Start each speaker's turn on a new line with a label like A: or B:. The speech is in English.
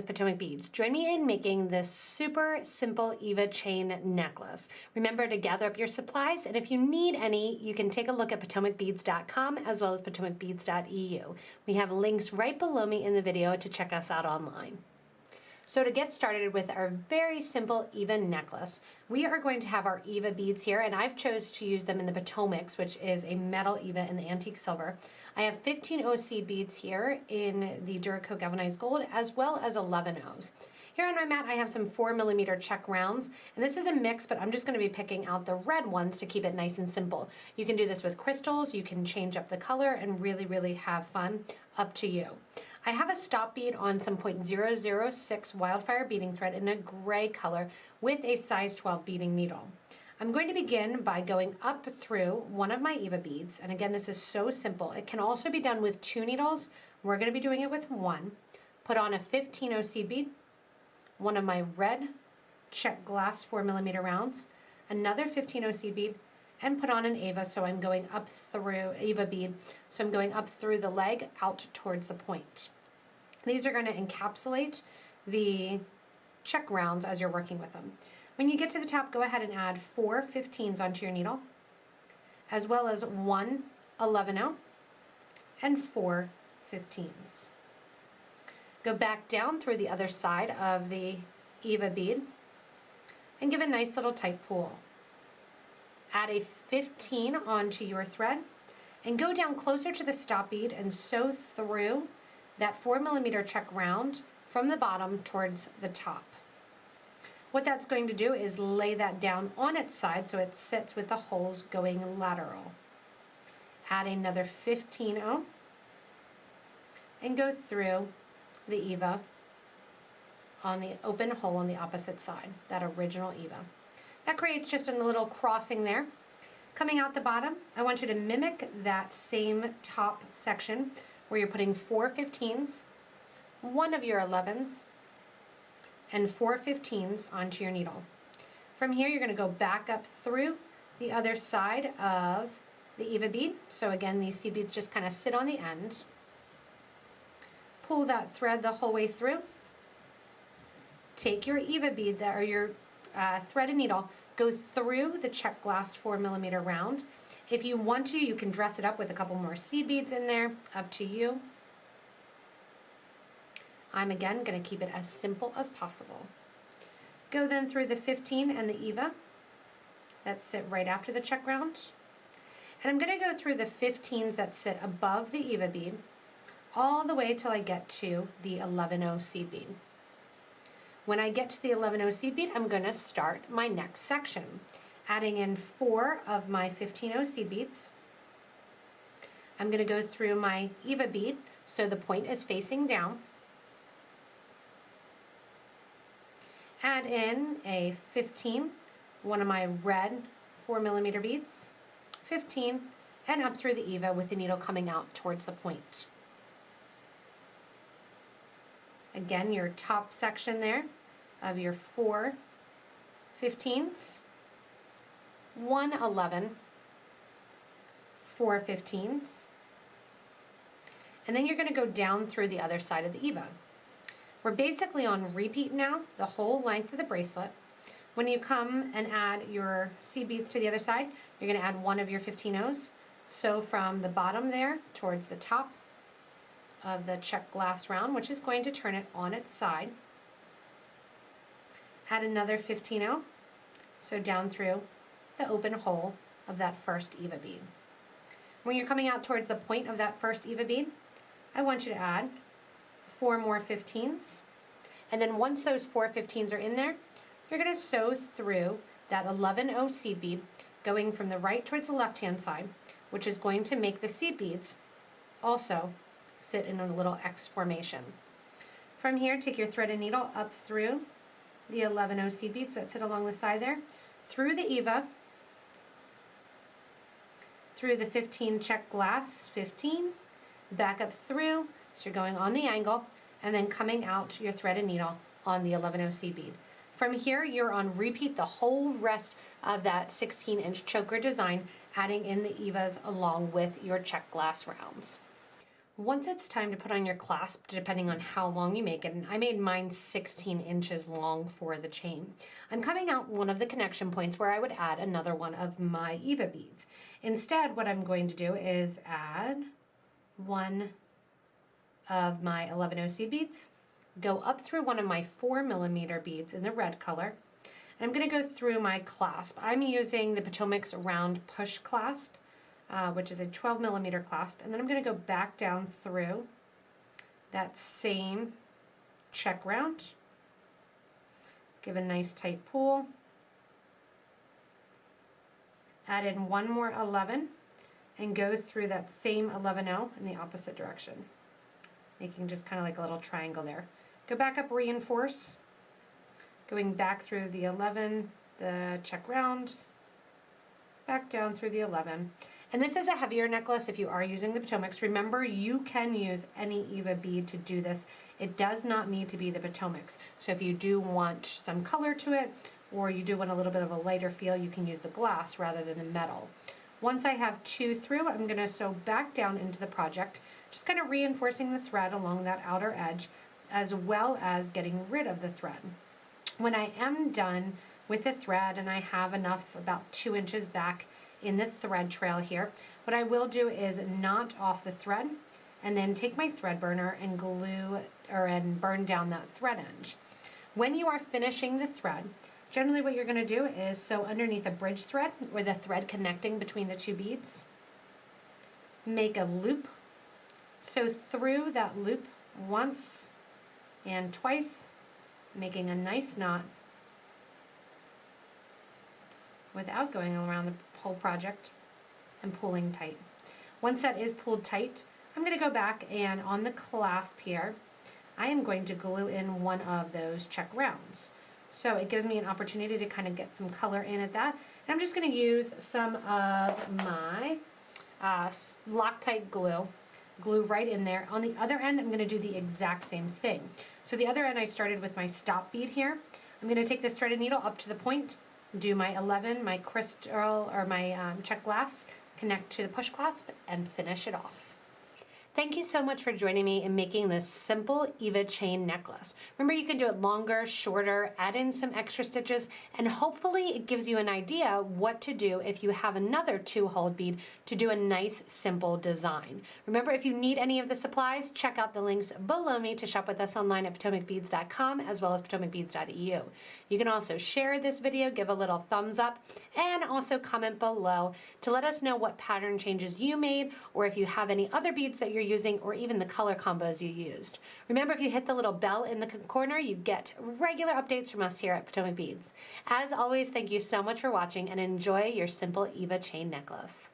A: with Potomac Beads. Join me in making this super simple EVA chain necklace. Remember to gather up your supplies, and if you need any, you can take a look at PotomacBeads.com as well as PotomacBeads.eu. We have links right below me in the video to check us out online. So to get started with our very simple EVA necklace, we are going to have our EVA beads here, and I've chose to use them in the Potomax, which is a metal EVA in the antique silver. I have 15 seed beads here in the Duracoat Galvanized gold, as well as 11 O's. Here on my mat, I have some 4mm Czech rounds, and this is a mix, but I'm just going to be picking out the red ones to keep it nice and simple. You can do this with crystals, you can change up the color, and really have fun, up to you. I have a stop bead on some .006 wildfire beading thread in a gray color with a size 12 beading needle. I'm going to begin by going up through one of my EVA beads, and again, this is so simple. It can also be done with 2 needles. We're going to be doing it with 1. Put on a 15 seed bead, one of my red Czech glass 4mm rounds, another 15 seed bead, and put on an EVA, so I'm going up through EVA bead, so I'm going up through the leg out towards the point. These are going to encapsulate the Czech rounds as you're working with them. When you get to the top, go ahead and add 4 15s onto your needle, as well as 1 11-0 and 4 15s. Go back down through the other side of the EVA bead and give a nice little tight pull. Add a 15 onto your thread and go down closer to the stop bead and sew through that 4mm Czech round from the bottom towards the top. What that's going to do is lay that down on its side so it sits with the holes going lateral. Add another 15-0 and go through the EVA on the open hole on the opposite side, that original EVA. That creates just a little crossing there. Coming out the bottom, I want you to mimic that same top section where you're putting 4 15s, 1 of your 11s, and 4 15s onto your needle. From here, you're going to go back up through the other side of the EVA bead. So again, these seed beads just kind of sit on the end. Pull that thread the whole way through. Take your EVA bead or your thread and needle, go through the Czech glass 4mm round. If you want to, you can dress it up with a couple more seed beads in there, up to you. I'm again going to keep it as simple as possible. Go then through the 15 and the EVA that sit right after the Czech round. And I'm going to go through the 15s that sit above the EVA bead all the way till I get to the 11-0 seed bead. When I get to the 11-0 seed bead, I'm going to start my next section, adding in 4 of my 15-0 seed beads. I'm going to go through my EVA bead so the point is facing down. Add in a 15, one of my red 4mm beads, 15, and up through the EVA with the needle coming out towards the point. Again, your top section there of your 4 15s, 1 11, 4 15s, and then you're going to go down through the other side of the EVA. We're basically on repeat now, the whole length of the bracelet. When you come and add your seed beads to the other side, you're going to add 1 of your 15-O's. So from the bottom there towards the top of the Czech glass round, which is going to turn it on its side. Add another 15-0, so down through the open hole of that first EVA bead. When you're coming out towards the point of that first EVA bead, I want you to add 4 more 15s, and then once those 4 15s are in there, you're going to sew through that 11-0 seed bead, going from the right towards the left-hand side, which is going to make the seed beads also sit in a little X formation. From here, take your thread and needle up through the 11-0 seed beads that sit along the side there, through the EVA, through the 15 Czech glass 15, back up through, so you're going on the angle, and then coming out your thread and needle on the 11-0 seed bead. From here, you're on repeat the whole rest of that 16-inch choker design, adding in the EVAs along with your Czech glass rounds. Once it's time to put on your clasp, depending on how long you make it, and I made mine 16 inches long for the chain, I'm coming out one of the connection points where I would add another one of my EVA beads. Instead, what I'm going to do is add one of my 11 seed beads, go up through one of my 4mm beads in the red color, and I'm going to go through my clasp. I'm using the Potomac's round push clasp, which is a 12mm clasp, and then I'm going to go back down through that same check round, give a nice tight pull, add in one more 11, and go through that same 11-0 in the opposite direction, making just kind of like a little triangle there. Go back up, reinforce, going back through the 11, the check round, back down through the 11. And this is a heavier necklace if you are using the Potomac's. Remember, you can use any EVA bead to do this. It does not need to be the Potomac's. So if you do want some color to it, or you do want a little bit of a lighter feel, you can use the glass rather than the metal. Once I have 2 through, I'm going to sew back down into the project, just kind of reinforcing the thread along that outer edge, as well as getting rid of the thread. When I am done with the thread and I have enough, about 2 inches back in the thread trail here, what I will do is knot off the thread and then take my thread burner and and burn down that thread end. When you are finishing the thread, generally what you're going to do is sew underneath a bridge thread, or the thread connecting between the 2 beads, make a loop, sew through that loop once and twice, making a nice knot without going around the whole project, and pulling tight. Once that is pulled tight, I'm going to go back, and on the clasp here, I am going to glue in one of those check rounds. So it gives me an opportunity to kind of get some color in at that. And I'm just going to use some of my Loctite glue right in there. On the other end, I'm going to do the exact same thing. So the other end, I started with my stop bead here. I'm going to take this threaded needle up to the point, do my 11, my crystal, or my check glass, connect to the push clasp, and finish it off. Thank you so much for joining me in making this simple EVA chain necklace. Remember, you can do it longer, shorter, add in some extra stitches, and hopefully it gives you an idea what to do if you have another 2-hole bead to do a nice, simple design. Remember, if you need any of the supplies, check out the links below me to shop with us online at PotomacBeads.com as well as PotomacBeads.eu. You can also share this video, give a little thumbs up, and also comment below to let us know what pattern changes you made, or if you have any other beads that you're using, or even the color combos you used. Remember, if you hit the little bell in the corner, you get regular updates from us here at Potomac Beads. As always, thank you so much for watching, and enjoy your simple EVA chain necklace.